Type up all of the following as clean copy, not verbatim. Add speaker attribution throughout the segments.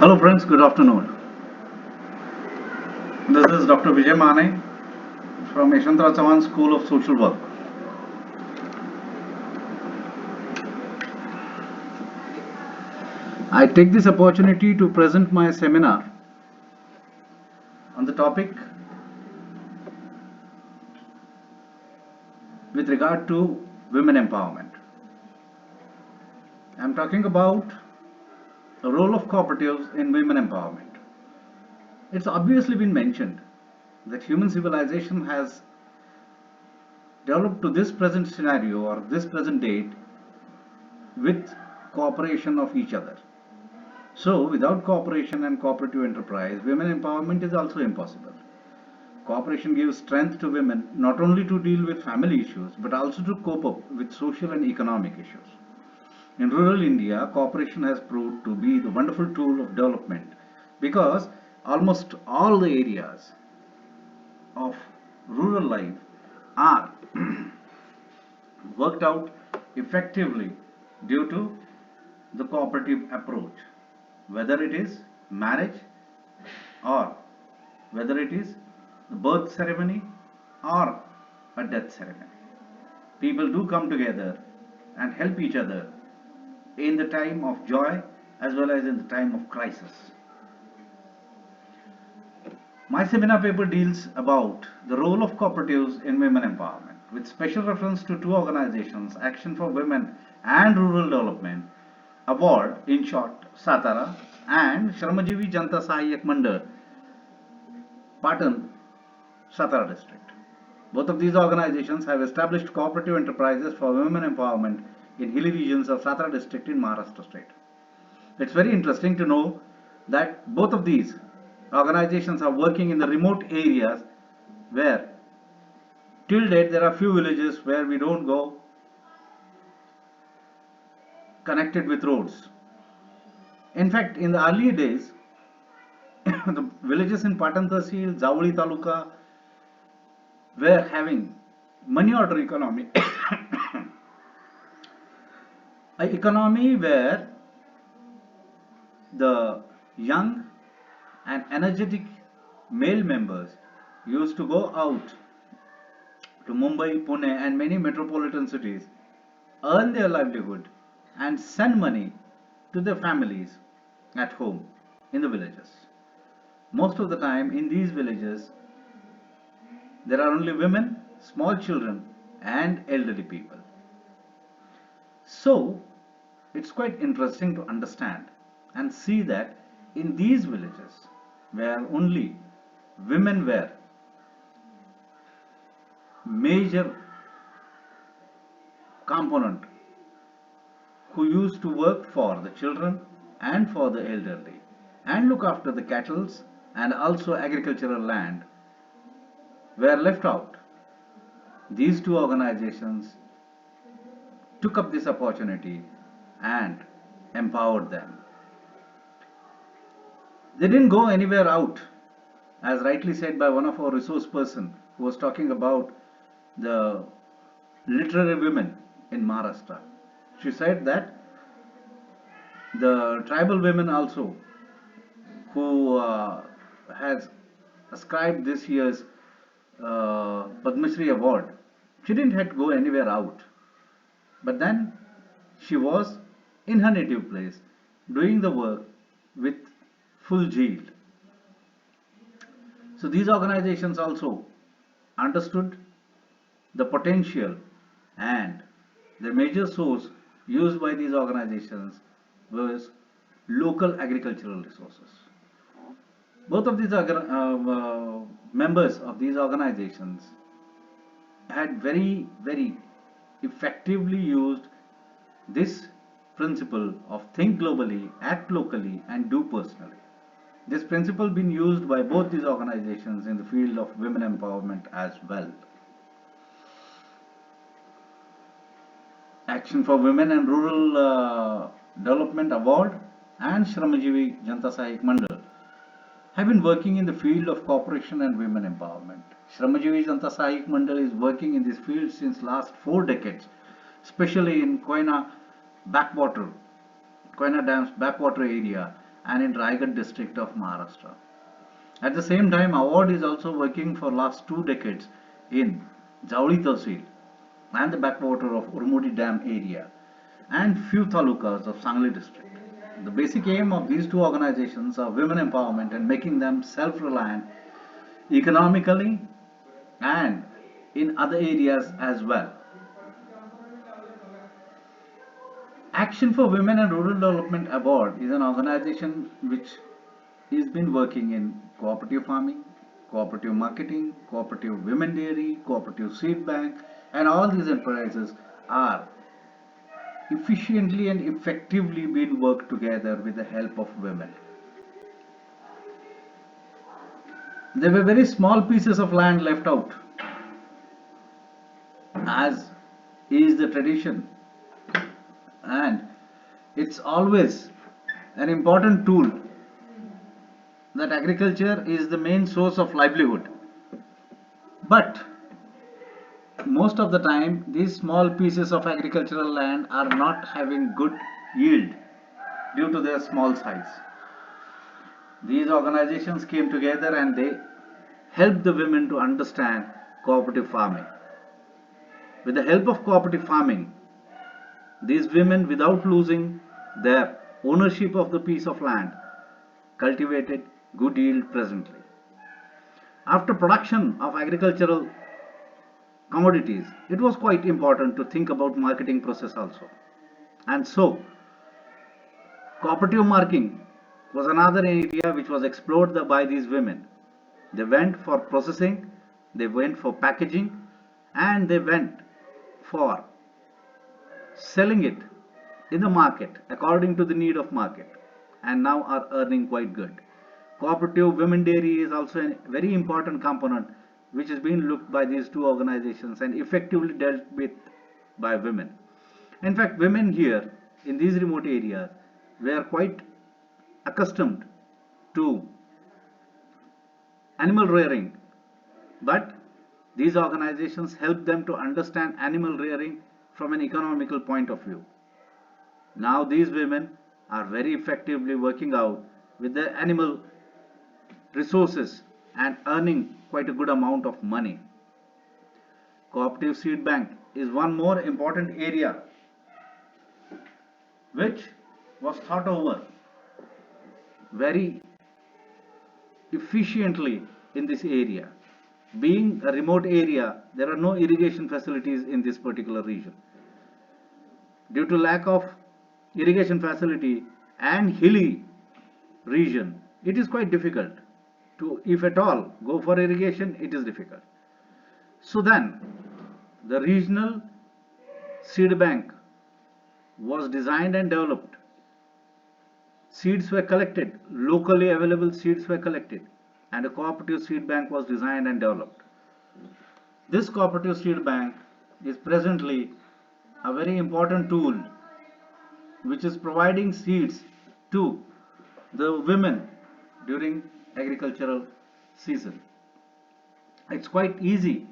Speaker 1: Hello friends, good afternoon. This is Dr. Vijay Mane from Yashwantrao Chavan School of Social Work. I take this opportunity to present my seminar on the topic with regard to women empowerment. I am talking about the role of cooperatives in women empowerment. It's obviously been mentioned that human civilization has developed to this present scenario or this present date with cooperation of each other. So, without cooperation and cooperative enterprise, women empowerment is also impossible. Cooperation gives strength to women not only to deal with family issues but also to cope up with social and economic issues. In rural India, cooperation has proved to be the wonderful tool of development because almost all the areas of rural life are worked out effectively due to the cooperative approach, whether it is marriage or whether it is the birth ceremony or a death ceremony. People do come together and help each other in the time of joy as well as in the time of crisis. My seminar paper deals about the role of cooperatives in women empowerment with special reference to two organizations, Action for Women and Rural Development, Award in short, Satara, and Shramajivi Janta Sahayak Mandal, Patan, Satara district. Both of these organizations have established cooperative enterprises for women empowerment in hilly regions of Satara district in Maharashtra state. It's very interesting to know that both of these organizations are working in the remote areas where till date there are few villages where we don't go connected with roads. In fact, in the earlier days, the villages in Patan Tahsil, Zawali Taluka were having money order economy, an economy where the young and energetic male members used to go out to Mumbai, Pune, and many metropolitan cities, earn their livelihood, and send money to their families at home in the villages. Most of the time, in these villages, there are only women, small children, and elderly people. So, it's quite interesting to understand and see that in these villages, where only women were major component who used to work for the children and for the elderly and look after the cattle and also agricultural land were left out. These two organizations took up this opportunity and empowered them. They didn't go anywhere out, as rightly said by one of our resource person who was talking about the literary women in Maharashtra. She said that the tribal women also who has ascribed this year's Padma Shri award, she didn't have to go anywhere out. But then she was in her native place doing the work with full zeal. So these organizations also understood the potential, and the major source used by these organizations was local agricultural resources. Both of these members of these organizations had very effectively used this principle of think globally, act locally, and do personally. This principle been used by both these organizations in the field of women empowerment as well. Action for Women and Rural Development Award and Shramajivi Janta Sahayak Mandal have been working in the field of cooperation and women empowerment. Shramajivi Janta Sahayak Mandal is working in this field since last 4 decades, especially in Koyna backwater, Koyna Dam's backwater area, and in Raigad district of Maharashtra. At the same time, award is also working for last 2 decades in Jauli Tahsil and the backwater of Urmudi Dam area and few talukas of Sangli district. The basic aim of these two organizations are women empowerment and making them self-reliant economically and in other areas as well. Action for Women and Rural Development Award is an organization which has been working in cooperative farming, cooperative marketing, cooperative women dairy, cooperative seed bank, and all these enterprises are efficiently and effectively being worked together with the help of women. There were very small pieces of land left out, as is the tradition, and it's always an important tool that agriculture is the main source of livelihood. But most of the time, these small pieces of agricultural land are not having good yield due to their small size. These organizations came together and they helped the women to understand cooperative farming. With the help of cooperative farming, these women, without losing their ownership of the piece of land, cultivated good yield presently. After production of agricultural commodities, it was quite important to think about marketing process also. And so, cooperative marketing was another area which was explored by these women. They went for processing, they went for packaging, and they went for selling it in the market according to the need of market, and now are earning quite good. Cooperative women dairy is also a very important component which is being looked by these two organizations and effectively dealt with by women. In fact, women here in these remote areas were quite accustomed to animal rearing, but these organizations help them to understand animal rearing from an economical point of view. Now these women are very effectively working out with the animal resources and earning quite a good amount of money. Cooperative seed bank is one more important area which was thought over very efficiently in this area. Being a remote area, there are no irrigation facilities in this particular region. Due to lack of irrigation facility and hilly region, it is quite difficult to, if at all, go for irrigation, it is difficult. So then, the regional seed bank was designed and developed. Seeds were collected, locally available seeds were collected, and a cooperative seed bank was designed and developed. This cooperative seed bank is presently a very important tool which is providing seeds to the women during agricultural season. It's quite easy,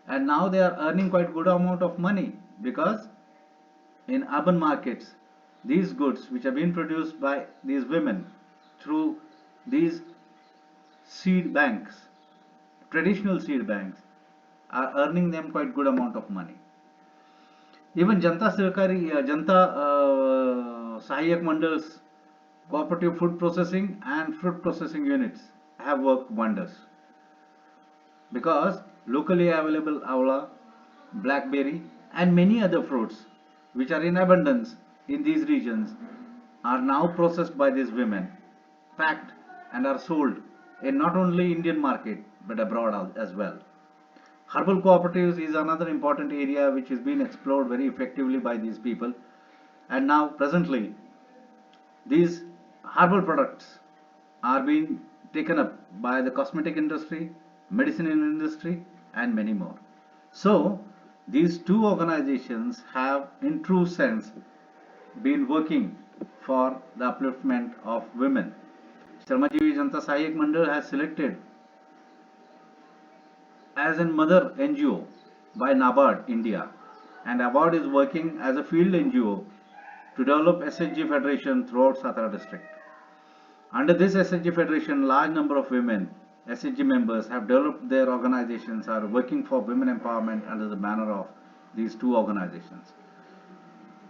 Speaker 1: and now they are earning quite good amount of money, because in urban markets these goods which are being produced by these women through these seed banks, traditional seed banks, are earning them quite good amount of money. Even Janta Sahayak Mandals, cooperative food processing and fruit processing units have worked wonders, because locally available avla, blackberry, and many other fruits which are in abundance in these regions are now processed by these women, packed, and are sold in not only Indian market but abroad as well. Herbal cooperatives is another important area which is being explored very effectively by these people, and now presently these herbal products are being taken up by the cosmetic industry, medicine industry, and many more. So these two organizations have in true sense been working for the upliftment of women. Sharmaji Janta Sahayak Mandal has selected as a mother NGO by NABARD India, and NABARD is working as a field NGO to develop SHG Federation throughout Satara district. Under this SHG Federation, large number of women SHG members have developed their organizations, are working for women empowerment under the banner of these two organizations.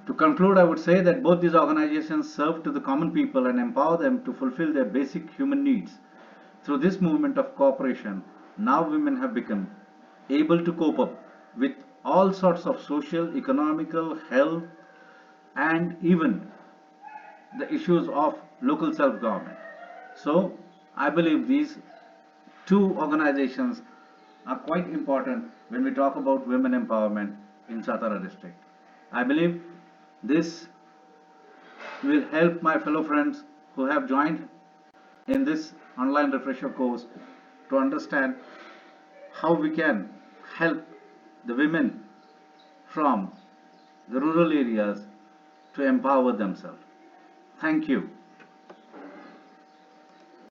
Speaker 1: To conclude, I would say that both these organizations serve to the common people and empower them to fulfill their basic human needs. Through this movement of cooperation, now women have become able to cope up with all sorts of social, economical, health, and even the issues of local self-government. So, I believe these two organizations are quite important when we talk about women empowerment in Satara district. I believe this will help my fellow friends who have joined in this online refresher course to understand how we can help the women from the rural areas to empower themselves. Thank you.